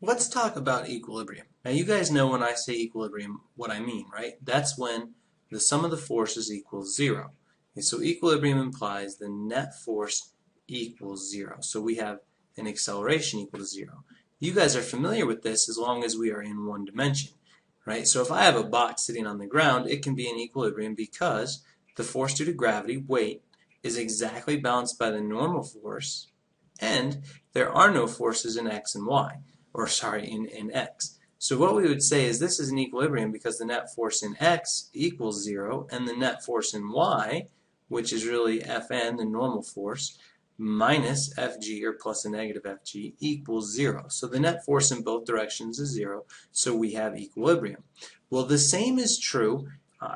Let's talk about equilibrium. Now you guys know when I say equilibrium what I mean, right? That's when the sum of the forces equals zero. Okay, so equilibrium implies the net force equals zero. So we have an acceleration equal to zero. You guys are familiar with this as long as we are in one dimension, right? So if I have a box sitting on the ground, it can be in equilibrium because the force due to gravity, weight, is exactly balanced by the normal force, and there are no forces in x and y, or sorry, in x. So what we would say is this is an equilibrium because the net force in x equals 0, and the net force in y, which is really Fn, the normal force, minus Fg, or plus a negative Fg, equals 0. So the net force in both directions is 0, so we have equilibrium. Well, the same is true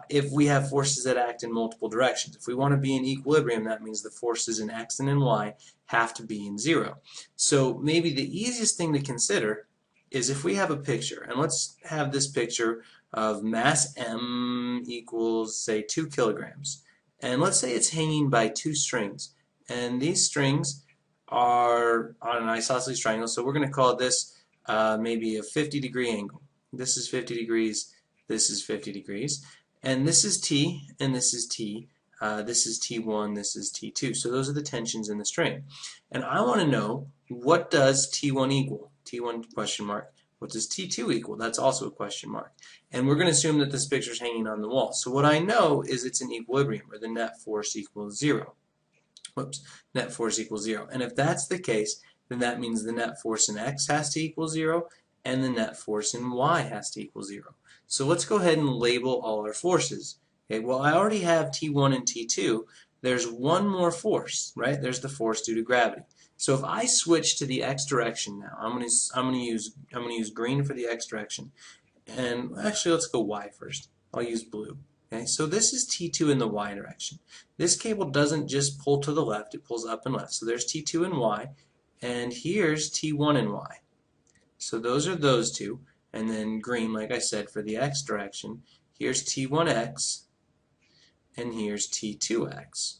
if we have forces that act in multiple directions. If we want to be in equilibrium, that means the forces in x and in y have to be in 0. So maybe the easiest thing to consider is if we have a picture, and let's have this picture of mass m equals, say, 2 kilograms. And let's say it's hanging by two strings. And these strings are on an isosceles triangle, so we're going to call this maybe a 50-degree angle. This is 50 degrees, this is 50 degrees. And this is T, and this is T. This is T1, this is T2. So those are the tensions in the string. And I want to know, what does T1 equal? T1 question mark. What does T2 equal? That's also a question mark. And we're going to assume that this picture is hanging on the wall. So what I know is it's an equilibrium, or the net force equals 0. Whoops, net force equals 0. And if that's the case, then that means the net force in x has to equal 0, and the net force in y has to equal 0. So let's go ahead and label all our forces. Okay, well, I already have T1 and T2. There's one more force, right? There's the force due to gravity. So if I switch to the x direction now, I'm gonna use green for the x direction. And actually, let's go y first. I'll use blue. Okay, so this is T2 in the y direction. This cable doesn't just pull to the left, it pulls up and left. So there's T2 and y, and here's T1 and y. So those are those two. And then green, like I said, for the x direction. Here's T1x, and here's T2x.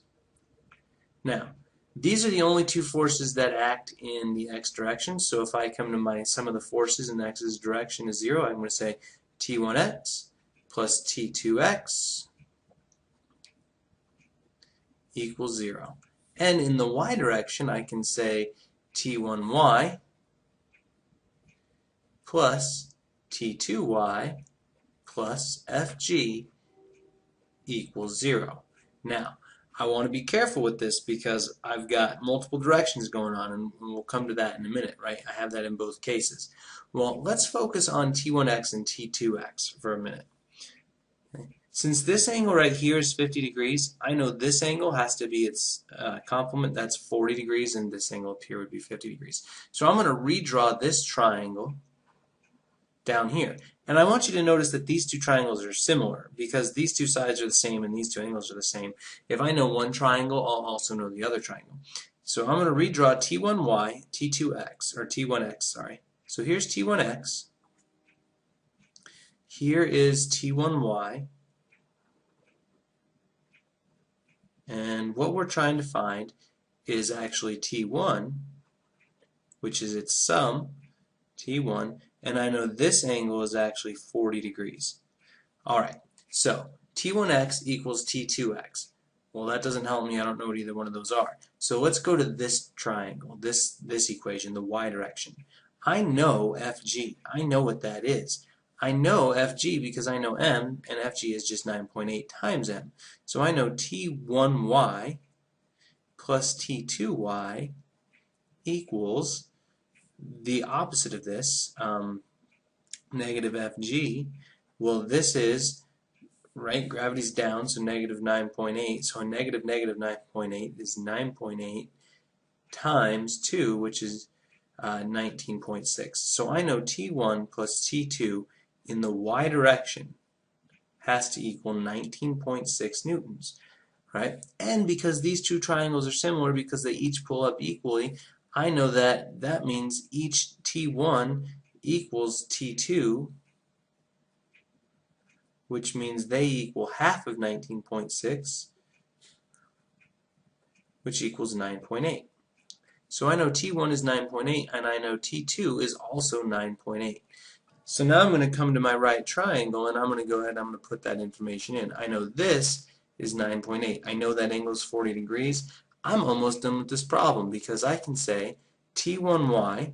Now, these are the only two forces that act in the x direction. So if I come to my sum of the forces in the x's direction is 0, I'm going to say T1x plus T2x equals 0. And in the y direction, I can say T1y plus T2y plus Fg equals 0. Now, I want to be careful with this because I've got multiple directions going on, and we'll come to that in a minute, right? I have that in both cases. Well, let's focus on T1x and T2x for a minute. Okay. Since this angle right here is 50 degrees, I know this angle has to be its complement, that's 40 degrees, and this angle up here would be 50 degrees. So I'm going to redraw this triangle down here. And I want you to notice that these two triangles are similar because these two sides are the same and these two angles are the same. If I know one triangle, I'll also know the other triangle. So I'm going to redraw T1y, T2x, or T1x, sorry. So here's T1x. Here is T1y. And what we're trying to find is actually T1, which is its sum, T1, and I know this angle is actually 40 degrees. Alright, so T1x equals T2x. Well, that doesn't help me. I don't know what either one of those are. So let's go to this triangle, this equation, the y direction. I know Fg. I know what that is. I know Fg because I know m, and Fg is just 9.8 times m. So I know T1y plus T2y equals the opposite of this, negative Fg. Well, this is, right, gravity's down, so negative 9.8. So a negative 9.8 is 9.8 times 2, which is 19.6. So I know T1 plus T2 in the y direction has to equal 19.6 newtons, right? And because these two triangles are similar, because they each pull up equally, I know that that means each T1 equals T2, which means they equal half of 19.6, which equals 9.8. So I know T1 is 9.8, and I know T2 is also 9.8. So now I'm going to come to my right triangle, and I'm going to go ahead and I'm going to put that information in. I know this is 9.8. I know that angle is 40 degrees. I'm almost done with this problem because I can say T1y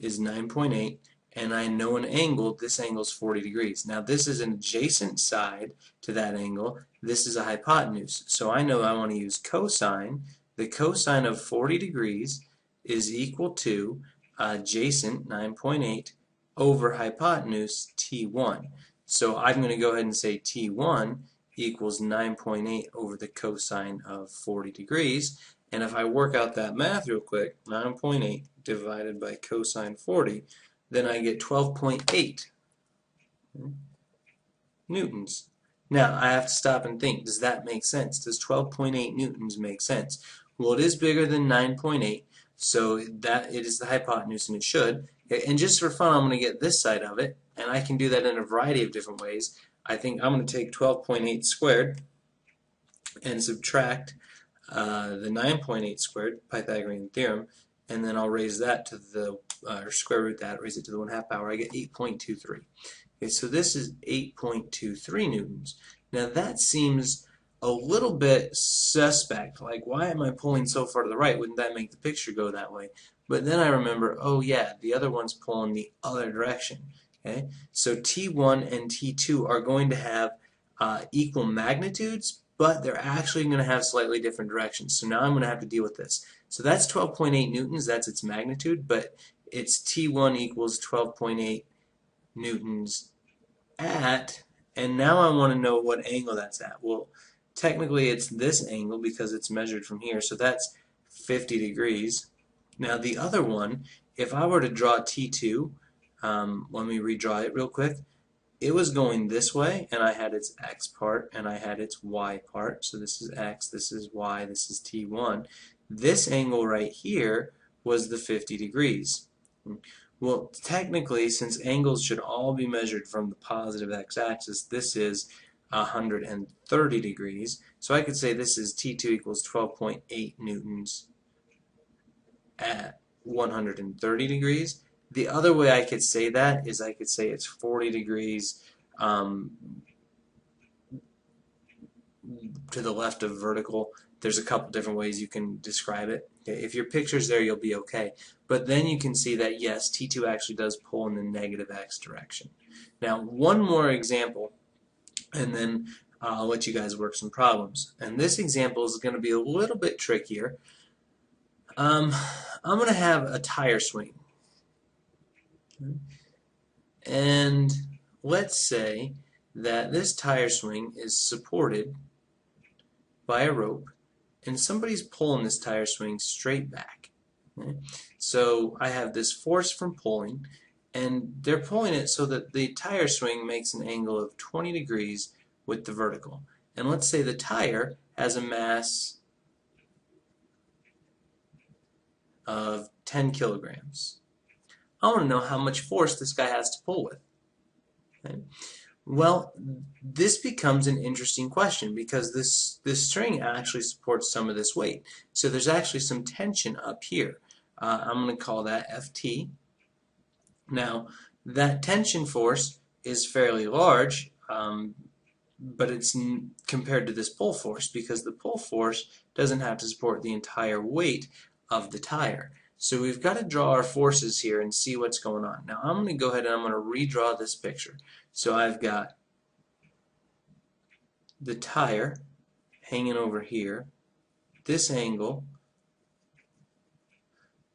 is 9.8, and I know an angle, this angle is 40 degrees. Now this is an adjacent side to that angle. This is a hypotenuse. So I know I want to use cosine. The cosine of 40 degrees is equal to adjacent 9.8 over hypotenuse T1. So I'm going to go ahead and say T1 equals 9.8 over the cosine of 40 degrees. And if I work out that math real quick, 9.8 divided by cosine 40, then I get 12.8 newtons. Now, I have to stop and think, does that make sense? Does 12.8 newtons make sense? Well, it is bigger than 9.8, so that it is the hypotenuse, and it should. And just for fun, I'm going to get this side of it, and I can do that in a variety of different ways. I think I'm going to take 12.8 squared and subtract the 9.8 squared, Pythagorean theorem, and then I'll raise that to the, or square root that, raise it to the 1/2 power, I get 8.23. Okay, so this is 8.23 newtons. Now that seems a little bit suspect, like why am I pulling so far to the right? Wouldn't that make the picture go that way? But then I remember, oh yeah, the other one's pulling the other direction. Okay, so T1 and T2 are going to have equal magnitudes, but they're actually going to have slightly different directions. So now I'm going to have to deal with this. So that's 12.8 newtons, that's its magnitude, but it's T1 equals 12.8 newtons at, and now I want to know what angle that's at. Well, technically it's this angle because it's measured from here, so that's 50 degrees. Now the other one, if I were to draw T2, let me redraw it real quick. It was going this way, and I had its x part and I had its y part. So this is x, this is y, this is T1. This angle right here was the 50 degrees. Well, technically, since angles should all be measured from the positive x-axis, this is 130 degrees. So I could say this is T2 equals 12.8 newtons at 130 degrees. The other way I could say that is I could say it's 40 degrees to the left of vertical. There's a couple different ways you can describe it. If your picture's there, you'll be okay. But then you can see that, yes, T2 actually does pull in the negative x direction. Now, one more example, and then I'll let you guys work some problems. And this example is going to be a little bit trickier. I'm going to have a tire swing. And let's say that this tire swing is supported by a rope, and somebody's pulling this tire swing straight back. Okay? So I have this force from pulling, and they're pulling it so that the tire swing makes an angle of 20 degrees with the vertical. And let's say the tire has a mass of 10 kilograms. I want to know how much force this guy has to pull with. Okay? Well, this becomes an interesting question because this string actually supports some of this weight. So there's actually some tension up here. I'm going to call that Ft. Now, that tension force is fairly large, but it's compared to this pull force because the pull force doesn't have to support the entire weight of the tire. So we've got to draw our forces here and see what's going on. Now I'm going to go ahead and I'm going to redraw this picture. So I've got the tire hanging over here. This angle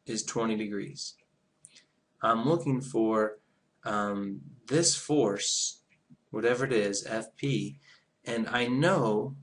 is 20 degrees. I'm looking for this force, whatever it is, Fp, and I know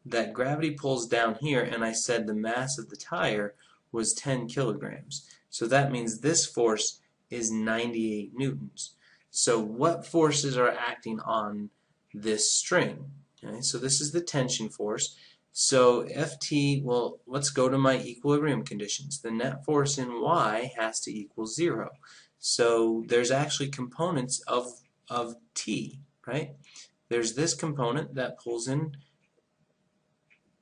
that gravity pulls down here, and I said the mass of the tire was 10 kilograms. So that means this force is 98 newtons. So what forces are acting on this string? Okay, so this is the tension force. So Ft, well, let's go to my equilibrium conditions. The net force in y has to equal 0. So there's actually components of T, right? There's this component that pulls in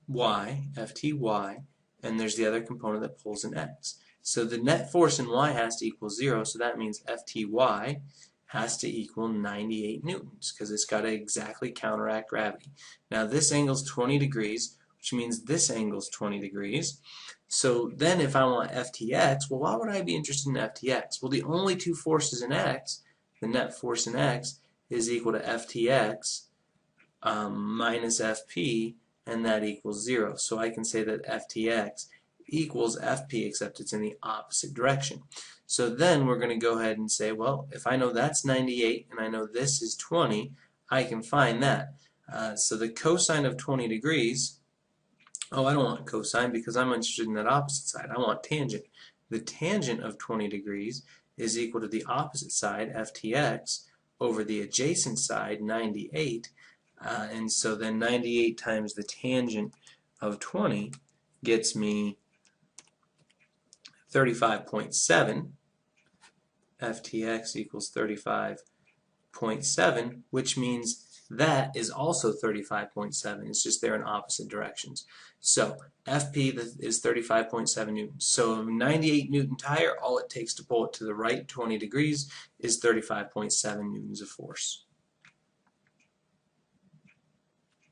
y, Fty, and there's the other component that pulls an x. So the net force in y has to equal 0, so that means Fty has to equal 98 newtons because it's got to exactly counteract gravity. Now this angle's 20 degrees, which means this angle's 20 degrees. So then if I want Ftx, well, why would I be interested in Ftx? Well, the only two forces in x, the net force in x, is equal to Ftx minus Fp, and that equals 0. So I can say that Ftx equals Fp, except it's in the opposite direction. So then we're going to go ahead and say, well, if I know that's 98 and I know this is 20, I can find that. So the cosine of 20 degrees, oh, I don't want cosine because I'm interested in that opposite side. I want tangent. The tangent of 20 degrees is equal to the opposite side, Ftx, over the adjacent side, 98. And so then 98 times the tangent of 20 gets me 35.7. Ftx equals 35.7, which means that is also 35.7. It's just they're in opposite directions. So Fp is 35.7 newtons. So 98 Newton tire, all it takes to pull it to the right 20 degrees is 35.7 newtons of force.